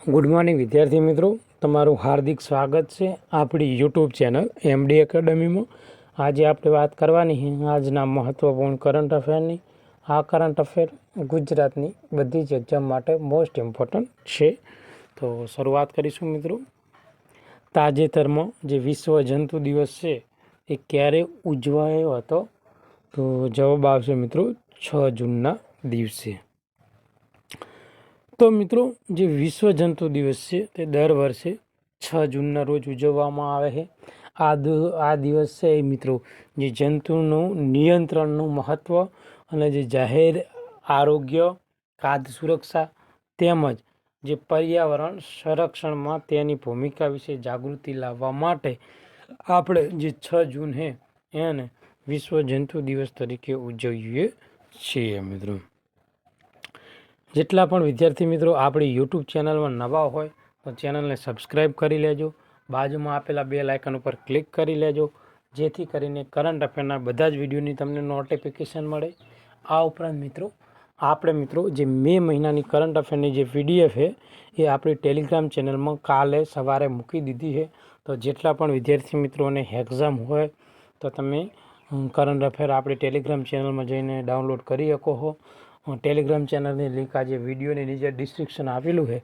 Good morning વિદ્યાર્થી મિત્રો, તમારું હાર્દિક સ્વાગત છે આપણી યુટ્યુબ ચેનલ એમડી એકેડમીમાં। આજે આપણે વાત કરવાની છે આજના મહત્ત્વપૂર્ણ કરંટ અફેરની। આ કરંટ અફેર ગુજરાતની બધી જ એક્ઝામ માટે મોસ્ટ ઇમ્પોર્ટન્ટ છે। તો શરૂઆત કરીશું મિત્રો। તાજેતરમાં જે વિશ્વ જંતુ દિવસ છે એ ક્યારે ઉજવાયો હતો? તો જવાબ આવશે મિત્રો 6 જૂનના દિવસે। તો મિત્રો, જે વિશ્વ જંતુ દિવસ છે તે દર વર્ષે 6 જૂનના રોજ ઉજવવામાં આવે છે। આ દિવસ છે એ મિત્રો જે જંતુનું નિયંત્રણનું મહત્ત્વ અને જે જાહેર આરોગ્ય, ખાદ્ય સુરક્ષા તેમજ જે પર્યાવરણ સંરક્ષણમાં તેની ભૂમિકા વિશે જાગૃતિ લાવવા માટે આપણે જે 6 જૂન છે એને વિશ્વ જંતુ દિવસ તરીકે ઉજવીએ છીએ મિત્રો। જેટલા પણ વિદ્યાર્થી મિત્રો આપણી યુટ્યુબ ચેનલમાં નવા હોય તો ચેનલને સબસ્ક્રાઈબ કરી લેજો, બાજુમાં આપેલા બેલ આઇકન ઉપર ક્લિક કરી લેજો, જેથી કરીને કરંટ અફેરના બધા જ વિડીયોની તમને નોટિફિકેશન મળે। આ ઉપરાંત મિત્રો આપણે જે મે મહિનાની કરંટ અફેરની જે પીડીએફ છે એ આપણી ટેલિગ્રામ ચેનલમાં કાલે સવારે મૂકી દીધી છે। તો જેટલા પણ વિદ્યાર્થી મિત્રોને એક્ઝામ હોય તો તમે કરંટ અફેર આપણી ટેલિગ્રામ ચેનલમાં જઈને ડાઉનલોડ કરી શકો છો। ટેલિગ્રામ ચેનલની લિંક આજે વિડીયોની નીચે ડિસ્ક્રિપ્શન આપેલું છે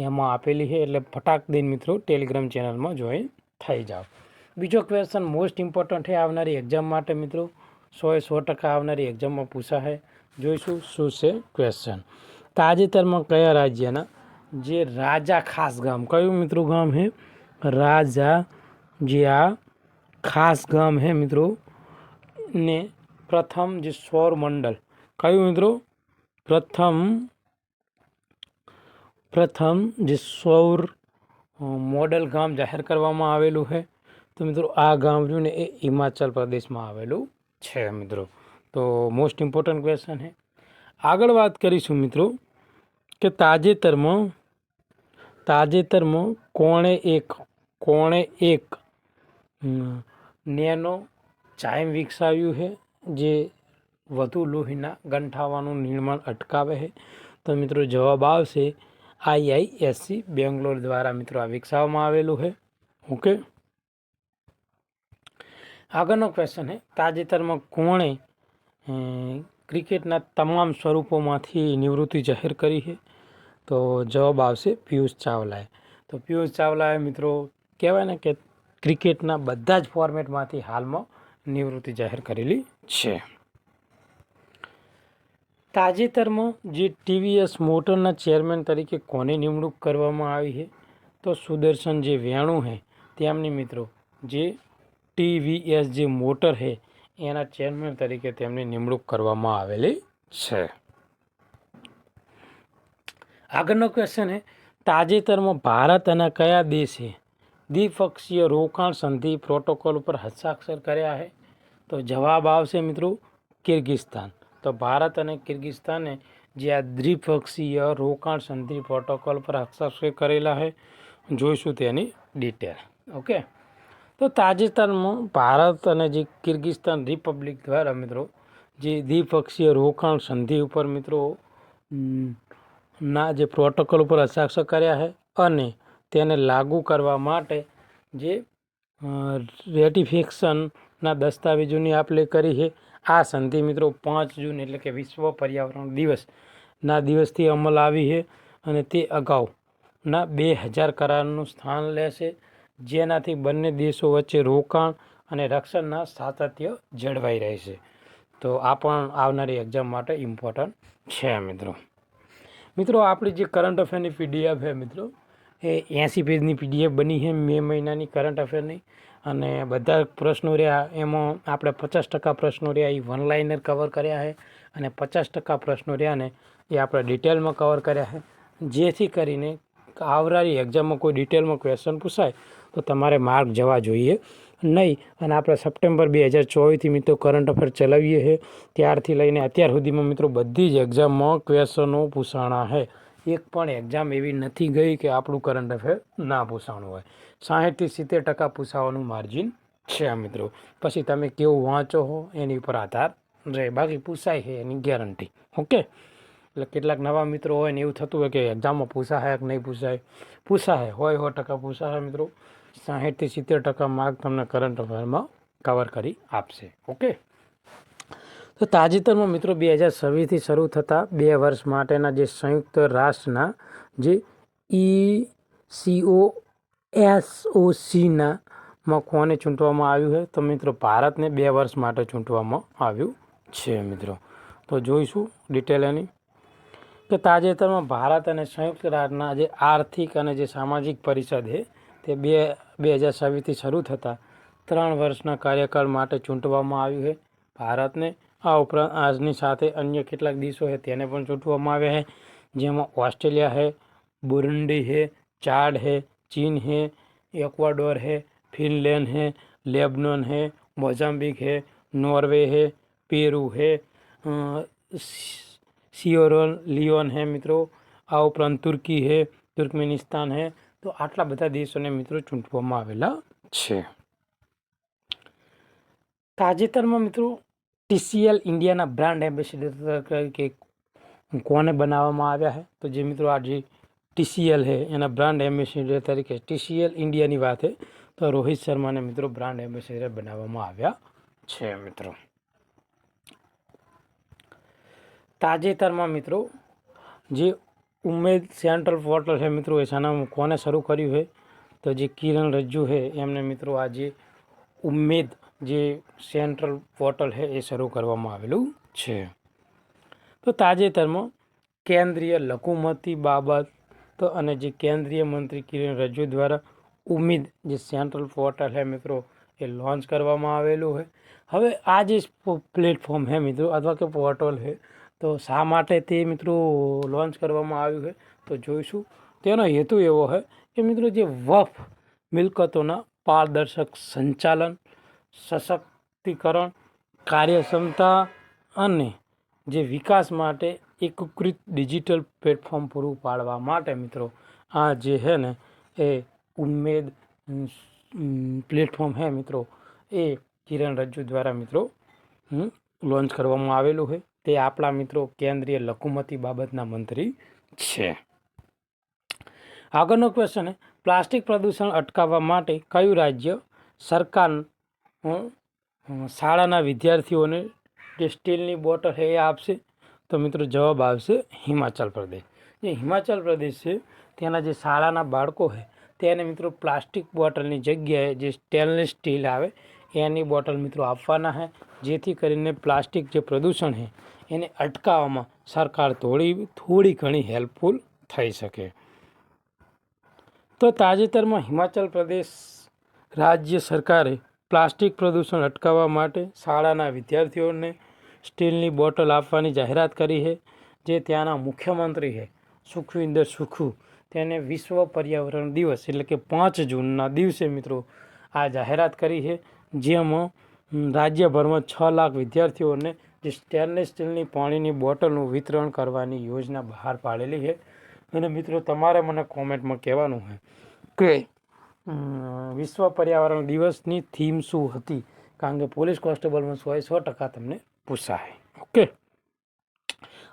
એમાં આપેલી છે, એટલે ફટાક દઈને મિત્રો ટેલિગ્રામ ચેનલમાં જોઈન થઈ જાઓ। બીજો ક્વેશ્ચન મોસ્ટ ઇમ્પોર્ટન્ટ છે આવનારી એક્ઝામ માટે મિત્રો, 100% આવનારી એક્ઝામમાં પૂછાશે। જોઈશું શું છે ક્વેશ્ચન। તાજેતરમાં કયા રાજ્યના જે રાજા ખાસ ગામ, કયું મિત્રો ગામ છે? રાજા જે આ ખાસ ગામ છે મિત્રો ને પ્રથમ જે સૌર મંડળ, કયું મિત્રો? પ્રથમ જે સૌર મોડલ ગામ જાહેર કરવામાં આવેલું છે। તો મિત્રો આ ગામ રહ્યું ને એ હિમાચલ પ્રદેશમાં આવેલું છે મિત્રો। તો મોસ્ટ ઇમ્પોર્ટન્ટ ક્વેશ્ચન છે। આગળ વાત કરીશું મિત્રો કે તાજેતરમાં કોણે એક નેનો ચાઇમ વિકસાવ્યું છે જે વધુ લોહીના ગંઠાવાનું નિર્માણ અટકાવે છે? તો મિત્રો જવાબ આવશે IISc બેંગ્લોર દ્વારા મિત્રો આ વિકસાવવામાં આવેલું છે। ઓકે, આગળનો ક્વેશ્ચન છે તાજેતરમાં કોણે ક્રિકેટના તમામ સ્વરૂપોમાંથી નિવૃત્તિ જાહેર કરી છે? તો જવાબ આવશે પિયુષ ચાવલાએ। તો પિયુષ ચાવલાએ મિત્રો કહેવાય ને કે ક્રિકેટના બધા જ ફોર્મેટમાંથી હાલમાં નિવૃત્તિ જાહેર કરેલી છે। તાજેતરમાં જે TVS મોટરના ચેરમેન તરીકે કોની નિમણૂક કરવામાં આવી છે? તો સુદર્શન જે વેણુ છે તેમની મિત્રો જે TVS જે મોટર છે એના ચેરમેન તરીકે તેમની નિમણૂક કરવામાં આવેલી છે। આગળનો ક્વેશ્ચન છે તાજેતરમાં ભારત અને કયા દેશે દ્વિપક્ષીય રોકાણ સંધિ પ્રોટોકોલ ઉપર હસ્તાક્ષર કર્યા છે? તો જવાબ આવશે મિત્રો કિર્ગિસ્તાન। તો ભારત અને કિર્ગિસ્તાને જે આ દ્વિપક્ષીય રોકાણ સંધિ પ્રોટોકોલ પર હસ્તાક્ષર કરેલા છે, જોઈશું તેની ડિટેલ। ઓકે, તો તાજેતરમાં ભારત અને જે કિર્ગિસ્તાન રિપબ્લિક દ્વારા મિત્રો જે દ્વિપક્ષીય રોકાણ સંધિ ઉપર મિત્રો ના જે પ્રોટોકોલ ઉપર હસ્તાક્ષર કર્યા છે અને તેને લાગુ કરવા માટે જે રેટિફિકેશનના દસ્તાવેજોની આપ-લે કરી છે। આ સંધિ મિત્રો 5 જૂન એટલે કે વિશ્વ પર્યાવરણ દિવસના દિવસથી અમલ આવી છે અને તે અગાઉના 2000 કરારનું સ્થાન લેશે, જેનાથી બંને દેશો વચ્ચે રોકાણ અને રક્ષણના સાતત્ય જળવાઈ રહેશે। તો આ પણ આવનારી એક્ઝામ માટે ઇમ્પોર્ટન્ટ છે મિત્રો આપણી જે કરંટ અફેરની પીડીએફ છે મિત્રો એ 80 પેજની પીડીએફ બની છે મે મહિનાની કરંટ અફેરની, અને બધા પ્રશ્નો રહ્યા એમાં આપણે 50% પ્રશ્નો રહ્યા એ વન લાઇનર કવર કર્યા છે અને 50% પ્રશ્નો રહ્યા ને એ આપણે ડિટેલમાં કવર કર્યા છે, જેથી કરીને આવનારી એક્ઝામમાં કોઈ ડિટેલમાં ક્વેશ્ચન પૂછાય તો તમારે માર્ક જવા જોઈએ નહીં। અને આપણે સપ્ટેમ્બર 2024થી મિત્રો કરંટ અફેર ચલાવીએ છીએ, ત્યારથી લઈને અત્યાર સુધીમાં મિત્રો બધી જ એક્ઝામમાં ક્વેશ્ચનો પૂછાણા છે। એક પણ એક્ઝામ એવી નથી ગઈ કે આપણું કરંટ અફેર ના પૂછાણું હોય। 60થી 70% પૂછાવાનું માર્જિન છે મિત્રો। પછી તમે કેવું વાંચો હો એની ઉપર આધાર રહે, બાકી પૂછાય છે એની ગેરંટી। ઓકે, એટલે કેટલાક નવા મિત્રો હોય ને એવું થતું હોય કે એક્ઝામમાં પૂછાય કે નહીં પૂછાય હોય 100% પૂછાય મિત્રો. 60 થી 70% માર્ક તમને કરંટ અફેરમાં કવર કરી આપશે. ઓકે, તો તાજેતરમાં મિત્રો 2026થી શરૂ થતા 2 વર્ષ માટેના જે સંયુક્ત રાષ્ટ્રના જે ECOSOCના માં કોને ચૂંટવામાં આવ્યું છે? તો મિત્રો ભારતને 2 વર્ષ માટે ચૂંટવામાં આવ્યું છે મિત્રો. તો જોઈશું ડિટેલ એની કે તાજેતરમાં ભારત અને સંયુક્ત રાષ્ટ્રના જે આર્થિક અને જે સામાજિક પરિષદ છે તે 2026થી શરૂ થતા 3 વર્ષના કાર્યકાળ માટે ચૂંટવામાં આવ્યું છે ભારતને. આ ઉપરાંત આજની સાથે અન્ય કેટલાક દેશો છે તેને પણ ચૂંટવામાં આવ્યા છે, જેમાં ઓસ્ટ્રેલિયા છે, બુરુંડી છે, ચાડ છે, ચીન છે, इक्वाडोर है, फिनलैंड है, लेबनान है, मोजाम्बिक है, नॉर्वे है, पेरू है, सियरा लियोन है મિત્રો. આ ઉપરાંત તુર્કી है, तुर्कमेनिस्तान है. તો આટલા બધા દેશોને મિત્રો ચૂંટવામાં આવેલા છે. તાજેતરમાં મિત્રો TCL ઇન્ડિયાના બ્રાન્ડ એમ્બેસેડર તરીકે કોને બનાવવામાં આવ્યા છે? તો જે મિત્રો આ જે TCL है એના બ્રાન્ડ એમ્બેસેડર તરીકે TCL ઇન્ડિયાની વાત છે તો રોહિત શર્માને મિત્રો બ્રાન્ડ એમ્બેસેડર બનાવવામાં આવ્યા છે મિત્રો. તાજેતરમાં મિત્રો જે ઉમેદ સેન્ટ્રલ પોર્ટલ છે મિત્રો એ શાના કોને શરૂ કર્યું છે? તો જે કિરણ રજ્જુ છે એમને મિત્રો આ જે ઉમેદ જે સેન્ટ્રલ પોર્ટલ છે એ શરૂ કરવામાં આવેલું છે. તો તાજેતરમાં કેન્દ્રીય લઘુમતી બાબત અને જે કેન્દ્રીય મંત્રી કિરણ રજ્જુ દ્વારા ઉમેદ જે સેન્ટ્રલ પોર્ટલ છે મિત્રો એ લોન્ચ કરવામાં આવેલું છે. હવે આ જે પ્લેટફોર્મ છે મિત્રો અથવા કે પોર્ટલ છે તો શા માટે તે મિત્રો લોન્ચ કરવામાં આવ્યું છે? તો જોઈશું. તેનો હેતુ એવો છે કે મિત્રો જે વફ મિલકતોના પારદર્શક સંચાલન, સશક્તિકરણ, કાર્યક્ષમતા અને જે વિકાસ માટે એકીકૃત ડિજિટલ પ્લેટફોર્મ પૂરું પાડવા માટે મિત્રો આ જે છે ને એ ઉમેદ પ્લેટફોર્મ છે મિત્રો એ કિરણ રજ્જુ દ્વારા મિત્રો લોન્ચ કરવામાં આવેલું છે. તે આપણા મિત્રો કેન્દ્રીય લઘુમતી બાબતના મંત્રી છે. આગળનો ક્વેશ્ચન છે પ્લાસ્ટિક પ્રદૂષણ અટકાવવા માટે કયું રાજ્ય સરકાર શાળાના વિદ્યાર્થીઓને જે સ્ટીલની બોટલ છે એ આપશે? તો મિત્રો જવાબ આવશે હિમાચલ પ્રદેશ. જે હિમાચલ પ્રદેશ છે ત્યાંના જે શાળાના બાળકો છે તેને મિત્રો પ્લાસ્ટિક બોટલની જગ્યાએ જે સ્ટેનલેસ સ્ટીલ આવે એની બોટલ મિત્રો આપવાના છે, જેથી કરીને પ્લાસ્ટિક જે પ્રદૂષણ છે એને અટકાવવામાં સરકાર થોડી ઘણી હેલ્પફુલ થઈ શકે. તો તાજેતરમાં હિમાચલ પ્રદેશ રાજ્ય સરકારે પ્લાસ્ટિક પ્રદૂષણ અટકાવવા માટે શાળાના વિદ્યાર્થીઓને સ્ટીલની બોટલ આપવાની જાહેરાત કરી છે. જે ત્યાંના મુખ્યમંત્રી છે સુખવિન્દર સુખુ તેને વિશ્વ પર્યાવરણ દિવસ એટલે કે 5 જૂનના દિવસે મિત્રો આ જાહેરાત કરી છે, જેમાં રાજ્યભરમાં 6 લાખ વિદ્યાર્થીઓને જે સ્ટેનલેસ સ્ટીલની પાણીની બોટલનું વિતરણ કરવાની યોજના બહાર પાડેલી છે. અને મિત્રો તમારે મને કોમેન્ટમાં કહેવાનું છે કે વિશ્વ પર્યાવરણ દિવસની થીમ શું હતી? કારણ કે પોલીસ કોન્સ્ટેબલમાં 100% તમને પૂછાય. ઓકે,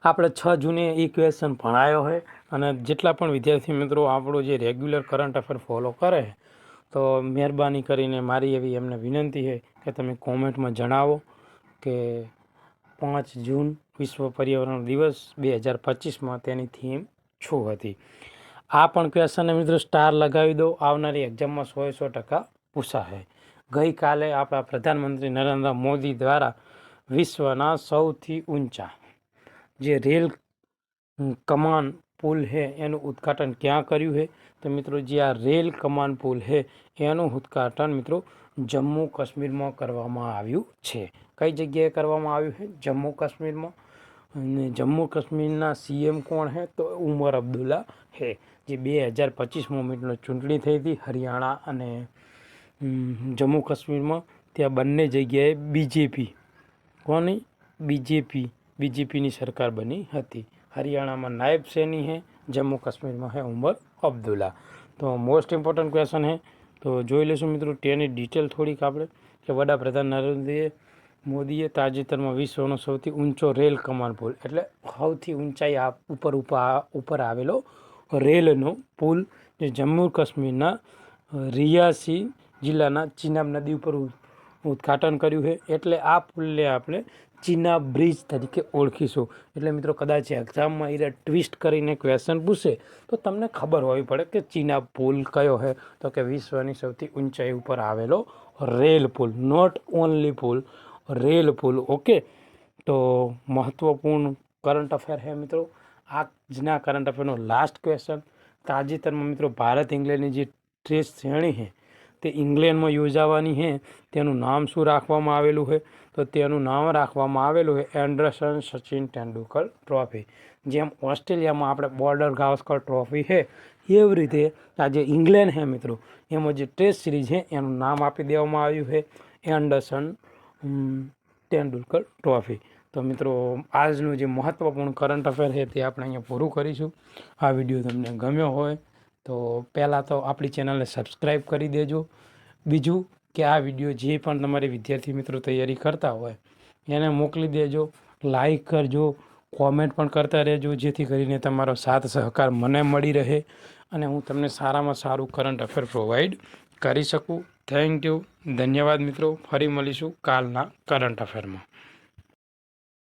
આપણે 6 જૂને એ ક્વેશ્ચન ભણાયો છે અને જેટલા પણ વિદ્યાર્થી મિત્રો આપણો જે રેગ્યુલર કરંટ અફેર ફોલો કરે તો મહેરબાની કરીને મારી એવી એમને વિનંતી છે કે તમે કોમેન્ટમાં જણાવો કે 5 જૂન વિશ્વ પર્યાવરણ દિવસ 2025માં તેની થીમ શું હતી. આ પણ ક્વેશ્ચનને મિત્રો સ્ટાર લગાવી દો, આવનારી એક્ઝામમાં 100% પૂછાશે. ગઈકાલે આપણા પ્રધાનમંત્રી નરેન્દ્ર મોદી દ્વારા વિશ્વના સૌથી ઊંચા જે રેલ કમાન પુલ છે એનું ઉદ્ઘાટન ક્યાં કર્યું છે? તો મિત્રો જે આ રેલ કમાન પુલ છે એનું ઉદ્ઘાટન મિત્રો જમ્મુ કાશ્મીરમાં કરવામાં આવ્યું છે. કઈ જગ્યાએ કરવામાં આવ્યું છે? જમ્મુ કાશ્મીરમાં. અને જમ્મુ કાશ્મીરના CM કોણ છે? તો ઉમર અબ્દુલ્લા છે. જે 2025 મિત્રો ચૂંટણી થઈ હતી હરિયાણા અને જમ્મુ કાશ્મીરમાં. ત્યાં બંને જગ્યાએ બીજેપીની સરકાર બની હતી. હરિયાણામાં નાયબ સૈની છે, જમ્મુ કાશ્મીરમાં છે ઉમર અબ્દુલ્લા. તો મોસ્ટ ઇમ્પોર્ટન્ટ ક્વેશ્ચન છે તો જોઈ લઈશું મિત્રો તેની ડિટેલ થોડીક આપણે કે વડાપ્રધાન નરેન્દ્ર મોદીએ મોદીએ તાજેતરમાં વિશ્વનો સૌથી ઊંચો રેલ કમાન પુલ એટલે સૌથી ઊંચાઈ ઉપર આવેલો રેલનો પુલ જે જમ્મુ કાશ્મીરના રિયાસી જિલ્લાના ચિનાબ નદી ઉપર ઉદ્ઘાટન કર્યું છે. એટલે આ પુલને આપણે ચિનાબ બ્રિજ તરીકે ઓળખીશું. એટલે મિત્રો કદાચ એક્ઝામમાં એ ટ્વિસ્ટ કરીને ક્વેશ્ચન પૂછે તો તમને ખબર હોવી પડે કે ચિનાબ પુલ કયો છે, તો કે વિશ્વની સૌથી ઊંચાઈ ઉપર આવેલો રેલ પુલ, નોટ ઓનલી પુલ, રેલ પુલ. ઓકે, તો મહત્વપૂર્ણ કરંટ અફેર છે મિત્રો. આજના કરંટ અફેરનો લાસ્ટ ક્વેશ્ચન. તાજેતરમાં મિત્રો ભારત ઇંગ્લેન્ડની જે ટેસ્ટ શ્રેણી છે તે ઇંગ્લેન્ડમાં યોજાવાની છે, તેનું નામ શું રાખવામાં આવેલું છે? તો તેનું નામ રાખવામાં આવેલું છે એન્ડરસન સચિન તેંડુલકર ટ્રોફી. જેમ ઓસ્ટ્રેલિયામાં આપણે બોર્ડર ગાવસ્કર ટ્રોફી છે, એવી રીતે આ જે ઇંગ્લેન્ડ છે મિત્રો, એમાં જે ટેસ્ટ સિરીઝ છે એનું નામ આપી દેવામાં આવ્યું છે એન્ડરસન તેંડુલકર ટ્રોફી. તો મિત્રો આજનું જે મહત્ત્વપૂર્ણ કરંટ અફેર છે તે આપણે અહીંયા પૂરું કરીશું. આ વિડીયો તમને ગમ્યો હોય તો પહેલાં તો આપણી ચેનલને સબસ્ક્રાઈબ કરી દેજો. બીજું કે આ વિડીયો જે પણ તમારે વિદ્યાર્થી મિત્રો તૈયારી કરતા હોય એને મોકલી દેજો, લાઈક કરજો, કોમેન્ટ પણ કરતા રહેજો, જેથી કરીને તમારો સાથ સહકાર મને મળી રહે અને હું તમને સારામાં સારું કરંટ અફેર પ્રોવાઈડ કરી શકું. થેન્ક યુ, ધન્યવાદ મિત્રો. ફરી મળીશું કાલના કરંટ અફેરમાં.